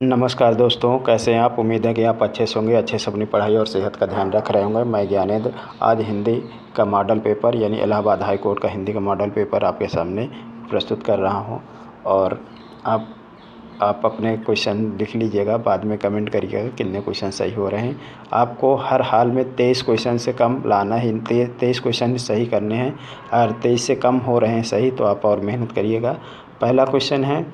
नमस्कार दोस्तों, कैसे हैं आप। उम्मीद है कि आप अच्छे से होंगे, अच्छे से अपनी पढ़ाई और सेहत का ध्यान रख रहे होंगे। मैं ज्ञानेंद्र आज हिंदी का मॉडल पेपर यानी इलाहाबाद हाई कोर्ट का हिंदी का मॉडल पेपर आपके सामने प्रस्तुत कर रहा हूं। और आप अपने क्वेश्चन लिख लीजिएगा, बाद में कमेंट करिएगा कितने क्वेश्चन सही हो रहे हैं। आपको हर हाल में 23 क्वेश्चन से कम लाना है, 23 क्वेश्चन सही करने हैं। अगर 23 से कम हो रहे हैं सही तो आप और मेहनत करिएगा। पहला क्वेश्चन है,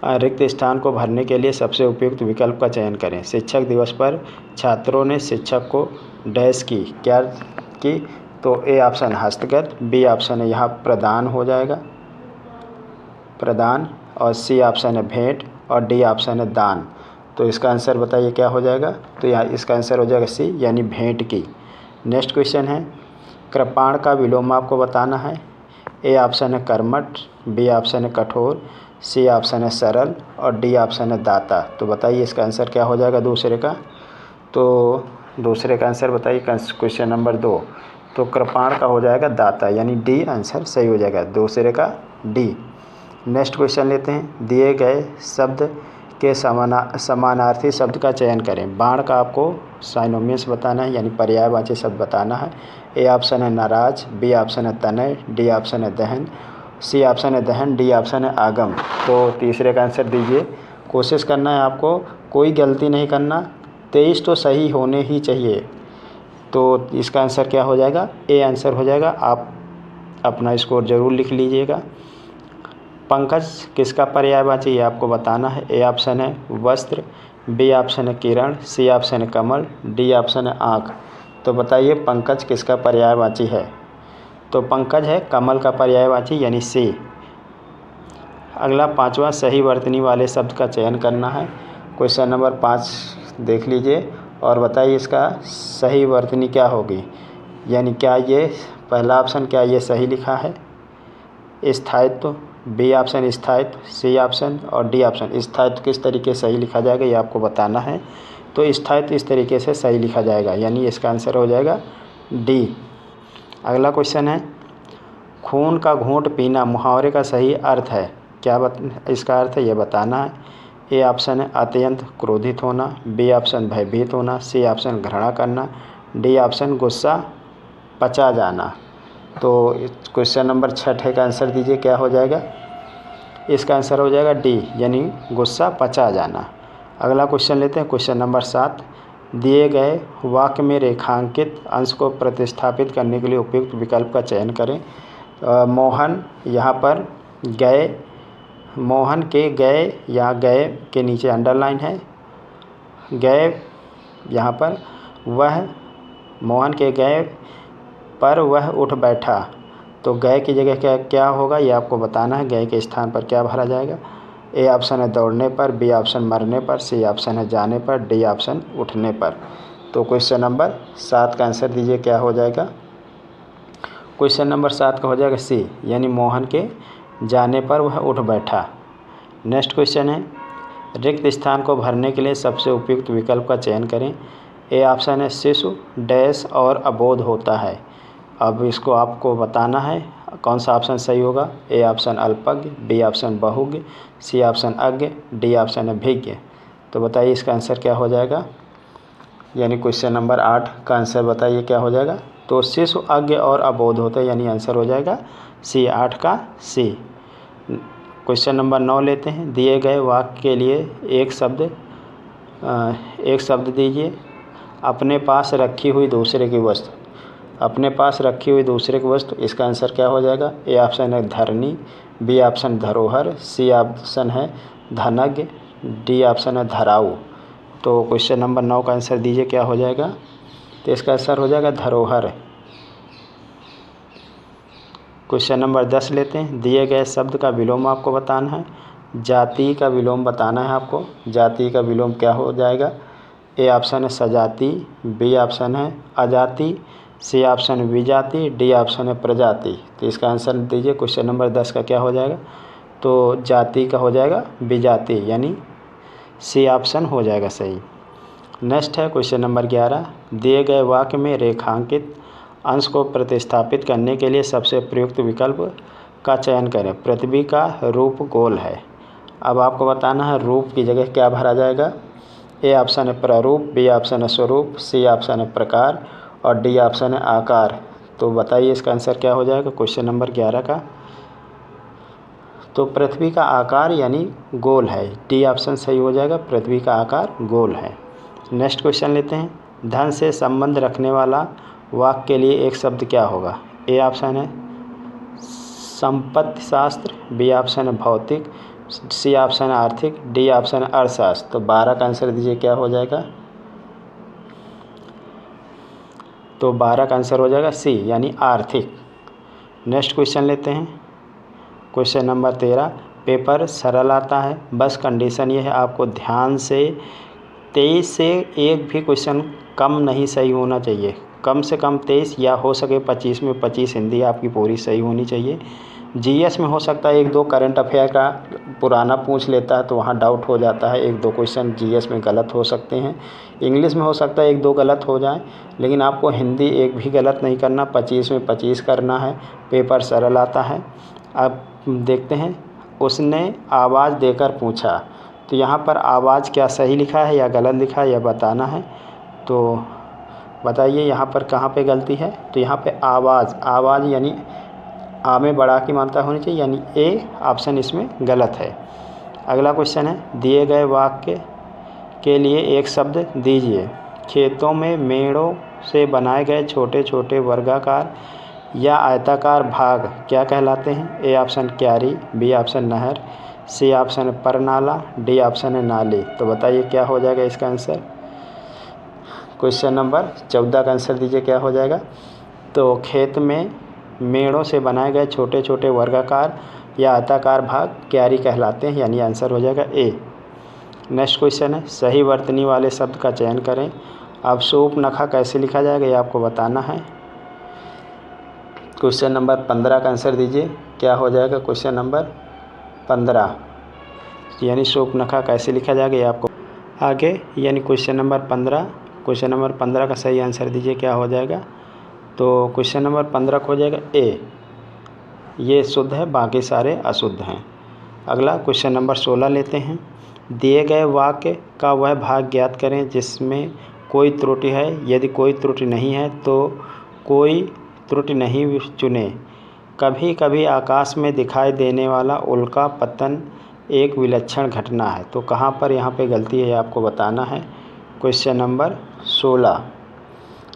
रिक्त स्थान को भरने के लिए सबसे उपयुक्त विकल्प का चयन करें। शिक्षक दिवस पर छात्रों ने शिक्षक को डैश की क्या की। तो ए ऑप्शन हस्तगत, बी ऑप्शन है यहाँ प्रदान हो जाएगा, प्रदान, और सी ऑप्शन है भेंट, और डी ऑप्शन है दान। तो इसका आंसर बताइए क्या हो जाएगा। तो यहाँ इसका आंसर हो जाएगा सी यानी भेंट की। नेक्स्ट क्वेश्चन है, कृपाण का विलोम आपको बताना है। ए ऑप्शन है कर्मठ, बी ऑप्शन है कठोर, सी ऑप्शन है सरल, और डी ऑप्शन है दाता। तो बताइए इसका आंसर क्या हो जाएगा दूसरे का। तो दूसरे का आंसर बताइए क्वेश्चन नंबर 2। तो कृपाण का हो जाएगा दाता यानी डी आंसर सही हो जाएगा, दूसरे का डी। नेक्स्ट क्वेश्चन लेते हैं, दिए गए शब्द के समानार्थी शब्द का चयन करें। बाण का आपको साइनोनिम्स बताना है यानी पर्यायवाची शब्द बताना है। ए ऑप्शन है नाराज, बी ऑप्शन है तनय, डी ऑप्शन है दहन, सी ऑप्शन है दहन, डी ऑप्शन है आगम। तो तीसरे का आंसर दीजिए। कोशिश करना है आपको, कोई गलती नहीं करना, 23 तो सही होने ही चाहिए। तो इसका आंसर क्या हो जाएगा, ए आंसर हो जाएगा। आप अपना स्कोर ज़रूर लिख लीजिएगा। पंकज किसका पर्यायवाची है आपको बताना है। ए ऑप्शन है वस्त्र, बी ऑप्शन है किरण, सी ऑप्शन है कमल, डी ऑप्शन है आँख। तो बताइए पंकज किसका पर्यायवाची है। तो पंकज है कमल का पर्यायवाची यानी सी। अगला पांचवा, सही वर्तनी वाले शब्द का चयन करना है। क्वेश्चन नंबर 5 देख लीजिए और बताइए इसका सही वर्तनी क्या होगी। यानी क्या ये पहला ऑप्शन क्या ये सही लिखा है, स्थायित्व, बी ऑप्शन स्थायित्व, सी ऑप्शन और डी ऑप्शन। स्थायित्व किस तरीके से सही लिखा जाएगा ये आपको बताना है। तो स्थायित्व इस तरीके से सही लिखा जाएगा यानी इसका आंसर हो जाएगा डी। अगला क्वेश्चन है, खून का घूंट पीना मुहावरे का सही अर्थ है क्या। इसका अर्थ है ये बताना है। ए ऑप्शन है अत्यंत क्रोधित होना, बी ऑप्शन भयभीत होना, सी ऑप्शन घृणा करना, डी ऑप्शन गुस्सा पचा जाना। तो क्वेश्चन नंबर 6 का आंसर दीजिए क्या हो जाएगा। इसका आंसर हो जाएगा डी यानी गुस्सा पचा जाना। अगला क्वेश्चन लेते हैं, क्वेश्चन नंबर 7। दिए गए वाक्य में रेखांकित अंश को प्रतिस्थापित करने के लिए उपयुक्त विकल्प का चयन करें। मोहन यहाँ पर गए, मोहन के गए, यहाँ गए के नीचे अंडरलाइन है, गए यहाँ पर, वह मोहन के गए पर वह उठ बैठा। तो गए की जगह क्या क्या होगा ये आपको बताना है। गए के स्थान पर क्या भरा जाएगा। ए ऑप्शन है दौड़ने पर, बी ऑप्शन मरने पर, सी ऑप्शन है जाने पर, डी ऑप्शन उठने पर। तो क्वेश्चन नंबर 7 का आंसर दीजिए क्या हो जाएगा। क्वेश्चन नंबर 7 का हो जाएगा सी यानी मोहन के जाने पर वह उठ बैठा। नेक्स्ट क्वेश्चन है, रिक्त स्थान को भरने के लिए सबसे उपयुक्त विकल्प का चयन करें। ए ऑप्शन है शिशु डैश और अबोध होता है। अब इसको आपको बताना है कौन सा ऑप्शन सही होगा। ए ऑप्शन अल्पज्ञ, बी ऑप्शन बहुज्ञ, सी ऑप्शन अज्ञ, डी ऑप्शन है भिज्ञ। तो बताइए इसका आंसर क्या हो जाएगा। यानी क्वेश्चन नंबर 8 का आंसर बताइए क्या हो जाएगा। तो शिशु अज्ञ और अबोध होता है यानी आंसर हो जाएगा सी, 8 का सी। क्वेश्चन नंबर 9 लेते हैं, दिए गए वाक्य के लिए एक शब्द दीजिए। अपने पास रखी हुई दूसरे की वस्तु, अपने पास रखी हुई दूसरे की वस्तु, इसका आंसर क्या हो जाएगा। ए ऑप्शन है धरनी, बी ऑप्शन धरोहर, सी ऑप्शन है धनज्ञ, डी ऑप्शन है धराऊ। तो क्वेश्चन नंबर 9 का आंसर दीजिए क्या हो जाएगा। तो इसका आंसर हो जाएगा धरोहर। क्वेश्चन नंबर 10 लेते हैं, दिए गए शब्द का विलोम आपको बताना है। जाति का विलोम बताना है आपको। जाति का विलोम क्या हो जाएगा। ए ऑप्शन है सजाति, बी ऑप्शन है अजाति, सी ऑप्शन है विजाति, डी ऑप्शन है प्रजाति। तो इसका आंसर दीजिए क्वेश्चन नंबर 10 का क्या हो जाएगा। तो जाति का हो जाएगा विजाति यानी सी ऑप्शन हो जाएगा सही। नेक्स्ट है क्वेश्चन नंबर 11, दिए गए वाक्य में रेखांकित अंश को प्रतिस्थापित करने के लिए सबसे प्रयुक्त विकल्प का चयन करें। पृथ्वी का रूप गोल है, अब आपको बताना है रूप की जगह क्या भरा जाएगा। ए ऑप्शन है प्रारूप, बी ऑप्शन है स्वरूप, सी ऑप्शन है प्रकार और डी ऑप्शन है आकार। तो बताइए इसका आंसर क्या हो जाएगा क्वेश्चन नंबर 11 का। तो पृथ्वी का आकार यानी गोल है, डी ऑप्शन सही हो जाएगा, पृथ्वी का आकार गोल है। नेक्स्ट क्वेश्चन लेते हैं। धन से संबंध रखने वाला वाक्य के लिए एक शब्द क्या होगा। ए ऑप्शन है संपत्ति शास्त्र, बी ऑप्शन है भौतिक, सी ऑप्शन है आर्थिक, डी ऑप्शन है अर्थशास्त्र। तो 12 का आंसर दीजिए क्या हो जाएगा। तो 12 का आंसर हो जाएगा सी यानी आर्थिक। नेक्स्ट क्वेश्चन लेते हैं। Question number 13। पेपर सरल आता है, बस कंडीशन ये है आपको ध्यान से 23 से एक भी क्वेश्चन कम नहीं सही होना चाहिए। कम से कम 23 या हो सके 25 में 25 हिंदी आपकी पूरी सही होनी चाहिए। जीएस में हो सकता है 1-2 करंट अफेयर का पुराना पूछ लेता है तो वहाँ डाउट हो जाता है, 1-2 क्वेश्चन जीएस में गलत हो सकते हैं। इंग्लिश में हो सकता है 1-2 गलत हो जाए, लेकिन आपको हिंदी एक भी गलत नहीं करना, 25 में 25 करना है। पेपर सरल आता है। अब देखते हैं। उसने आवाज़ देकर पूछा, तो यहाँ पर आवाज़ क्या सही लिखा है या गलत लिखा है यह बताना है। तो बताइए यहाँ पर कहाँ पे गलती है। तो यहाँ पे आवाज़ यानी आ में बड़ा की मात्रा होनी चाहिए, यानी ए ऑप्शन इसमें गलत है। अगला क्वेश्चन है। दिए गए वाक्य के लिए एक शब्द दीजिए। खेतों में मेड़ों से बनाए गए छोटे छोटे वर्गाकार या आयताकार भाग क्या कहलाते हैं। ए ऑप्शन क्यारी, बी ऑप्शन नहर, सी ऑप्शन परनाला, डी ऑप्शन है नाली। तो बताइए क्या हो जाएगा इसका आंसर। क्वेश्चन नंबर 14 का आंसर दीजिए क्या हो जाएगा। तो खेत में मेड़ों से बनाए गए छोटे छोटे वर्गाकार या आयताकार भाग क्यारी कहलाते हैं, यानी आंसर हो जाएगा ए। नेक्स्ट क्वेश्चन है। सही वर्तनी वाले शब्द का चयन करें। अब शूर्पणखा कैसे लिखा जाएगा ये आपको बताना है। क्वेश्चन नंबर 15 का आंसर दीजिए क्या हो जाएगा। क्वेश्चन नंबर 15 यानी शूर्पणखा कैसे लिखा जाएगा ये आपको आगे, यानी क्वेश्चन नंबर 15 का सही आंसर दीजिए क्या हो जाएगा। तो क्वेश्चन नंबर 15 को हो जाएगा ए, ये शुद्ध है बाकी सारे अशुद्ध हैं। अगला क्वेश्चन नंबर 16 लेते हैं। दिए गए वाक्य का वह भाग ज्ञात करें जिसमें कोई त्रुटि है, यदि कोई त्रुटि नहीं है तो कोई त्रुटि नहीं चुने। कभी कभी आकाश में दिखाई देने वाला उल्का पतन एक विलक्षण घटना है। तो कहाँ पर यहाँ पे गलती है आपको बताना है। क्वेश्चन नंबर 16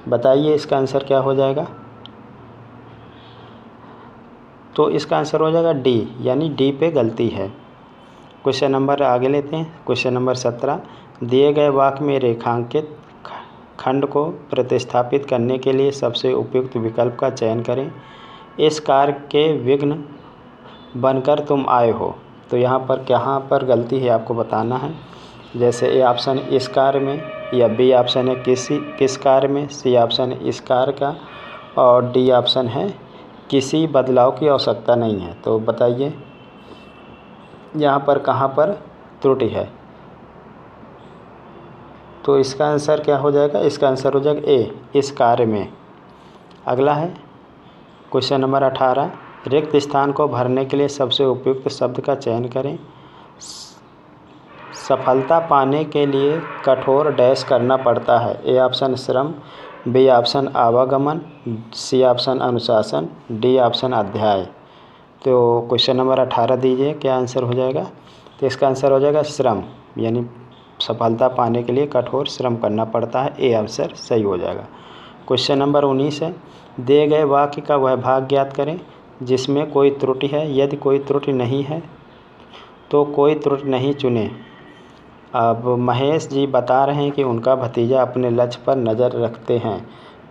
बताइए इसका आंसर क्या हो जाएगा। तो इसका आंसर हो जाएगा डी, यानी डी पे गलती है। क्वेश्चन नंबर आगे लेते हैं। Question number 17। दिए गए वाक्य में रेखांकित खंड को प्रतिस्थापित करने के लिए सबसे उपयुक्त विकल्प का चयन करें। इस कार्य के विघ्न बनकर तुम आए हो। तो यहाँ पर कहाँ पर गलती है आपको बताना है। जैसे ए ऑप्शन इस कार्य में, या बी ऑप्शन है किस कार्य में, सी ऑप्शन है इस कार्य का और डी ऑप्शन है किसी बदलाव की आवश्यकता नहीं है। तो बताइए यहाँ पर कहाँ पर त्रुटि है। तो इसका आंसर क्या हो जाएगा। इसका आंसर हो जाएगा ए, इस कार्य में। अगला है क्वेश्चन नंबर 18। रिक्त स्थान को भरने के लिए सबसे उपयुक्त शब्द का चयन करें। सफलता पाने के लिए कठोर डैश करना पड़ता है। ए ऑप्शन श्रम, बी ऑप्शन आवागमन, सी ऑप्शन अनुशासन, डी ऑप्शन अध्याय। तो क्वेश्चन नंबर 18 दीजिए क्या आंसर हो जाएगा। तो इसका आंसर हो जाएगा श्रम, यानी सफलता पाने के लिए कठोर श्रम करना पड़ता है। ए आंसर सही हो जाएगा। क्वेश्चन नंबर 19 है। दिए गए वाक्य का वह भाग ज्ञात करें जिसमें कोई त्रुटि है। यदि कोई त्रुटि नहीं है तो कोई त्रुटि नहीं चुने। अब महेश जी बता रहे हैं कि उनका भतीजा अपने लक्ष्य पर नज़र रखते हैं।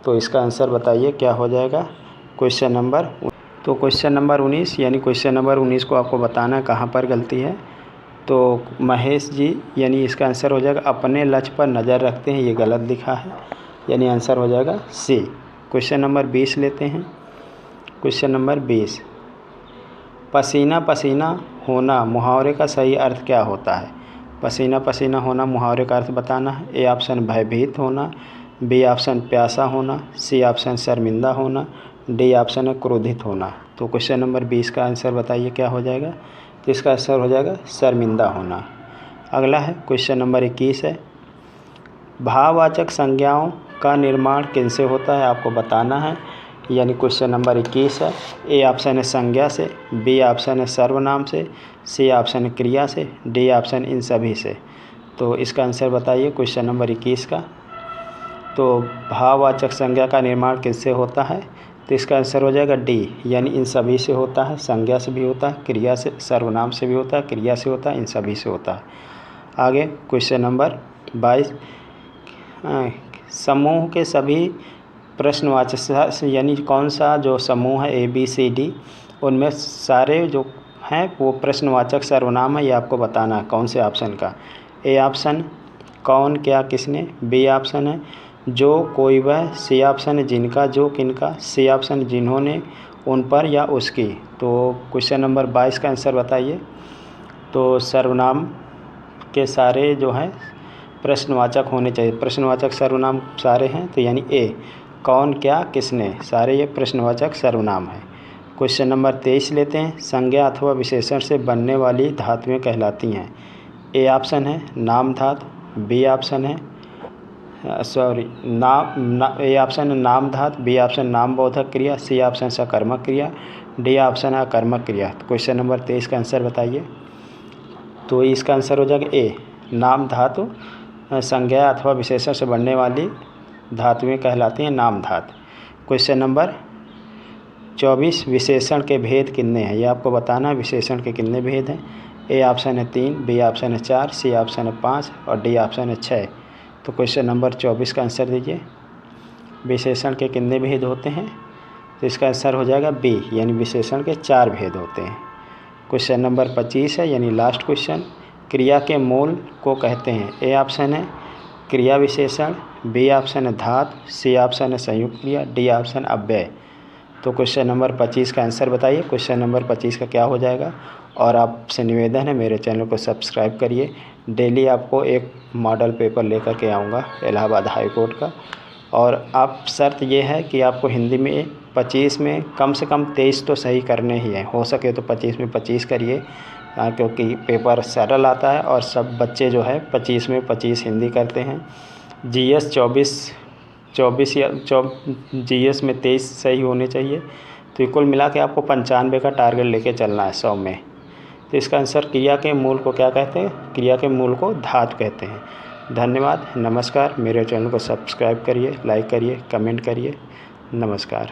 तो इसका आंसर बताइए क्या हो जाएगा। क्वेश्चन नंबर 19, यानी क्वेश्चन नंबर 19 को आपको बताना है कहाँ पर गलती है। तो महेश जी यानी इसका आंसर हो जाएगा अपने लक्ष्य पर नज़र रखते हैं, ये गलत लिखा है, यानी आंसर हो जाएगा सी। क्वेश्चन नंबर 20 लेते हैं। Question number 20। पसीना पसीना होना मुहावरे का सही अर्थ क्या होता है। पसीना पसीना होना मुहावरे का अर्थ बताना है। ए ऑप्शन भयभीत होना, बी ऑप्शन प्यासा होना, सी ऑप्शन शर्मिंदा होना, डी ऑप्शन है क्रोधित होना। तो क्वेश्चन नंबर 20 का आंसर बताइए क्या हो जाएगा। तो इसका आंसर हो जाएगा शर्मिंदा होना। अगला है क्वेश्चन नंबर 21 है, भाववाचक संज्ञाओं का निर्माण किनसे होता है आपको बताना है। यानी क्वेश्चन नंबर 21 है। ए ऑप्शन है संज्ञा से, बी ऑप्शन है सर्वनाम से, सी ऑप्शन है क्रिया से, डी ऑप्शन इन सभी से। तो इसका आंसर बताइए क्वेश्चन नंबर 21 का। तो भाववाचक संज्ञा का निर्माण किससे होता है, तो इसका आंसर हो जाएगा डी, यानी इन सभी से होता है। संज्ञा से भी होता है, क्रिया से, सर्वनाम से भी होता है, क्रिया से होता है, इन सभी से होता है। आगे क्वेश्चन नंबर 22, समूह के सभी प्रश्नवाचक यानी कौन सा जो समूह है ABCD, उनमें सारे जो हैं वो प्रश्नवाचक सर्वनाम है, ये आपको बताना है कौन से ऑप्शन का। ए ऑप्शन कौन क्या किसने, बी ऑप्शन है जो कोई वह, सी ऑप्शन है जिनका जो किनका, सी ऑप्शन जिन्होंने उन पर या उसकी। तो क्वेश्चन नंबर 22 का आंसर बताइए। तो सर्वनाम के सारे जो हैं प्रश्नवाचक होने चाहिए, प्रश्नवाचक सर्वनाम सारे हैं, तो यानी ए कौन क्या किसने, सारे ये प्रश्नवाचक सर्वनाम है। क्वेश्चन नंबर 23 लेते हैं, संज्ञा अथवा विशेषण से बनने वाली धातुएं कहलाती हैं। ए ऑप्शन है नाम धातु, बी ऑप्शन है ए ऑप्शन है नाम धातु, बी ऑप्शन नाम बोधक क्रिया, सी ऑप्शन सकर्मक क्रिया, डी ऑप्शन है अकर्मक क्रिया। तो क्वेश्चन नंबर 23 का आंसर बताइए। तो इसका आंसर हो जाएगा ए नाम धातु, संज्ञा अथवा विशेषण से बनने वाली धातुएं कहलाती हैं नाम धातु। क्वेश्चन नंबर 24, विशेषण के भेद कितने हैं, ये आपको बताना है विशेषण के कितने भेद हैं। ए ऑप्शन है 3, बी ऑप्शन है 4, सी ऑप्शन है 5 और डी ऑप्शन है 6। तो क्वेश्चन नंबर 24 का आंसर दीजिए, विशेषण के कितने भेद होते हैं। तो इसका आंसर हो जाएगा बी, यानी विशेषण के 4 भेद होते हैं। क्वेश्चन नंबर 25 है, यानी लास्ट क्वेश्चन, क्रिया के मूल को कहते हैं। ए ऑप्शन है क्रिया विशेषण, बी ऑप्शन है धातु, सी ऑप्शन है संयुक्त क्रिया, डी ऑप्शन अव्यय। तो क्वेश्चन नंबर 25 का आंसर बताइए। क्वेश्चन नंबर 25 का क्या हो जाएगा। और आपसे निवेदन है मेरे चैनल को सब्सक्राइब करिए, डेली आपको एक मॉडल पेपर लेकर के आऊँगा इलाहाबाद हाई कोर्ट का। और आप शर्त ये है कि आपको हिंदी में 25 में कम से कम 23 तो सही करने ही हैं, हो सके तो 25 में 25 करिए, क्योंकि पेपर सरल आता है और सब बच्चे जो है 25 में 25 हिंदी करते हैं। GS 24 या GS में 23 सही होने चाहिए। तो कुल मिला के आपको 95 का टारगेट लेके चलना है 100 में। तो इसका आंसर क्रिया के मूल को क्या कहते हैं, क्रिया के मूल को धातु कहते हैं। धन्यवाद, नमस्कार। मेरे चैनल को सब्सक्राइब करिए, लाइक करिए, कमेंट करिए। नमस्कार।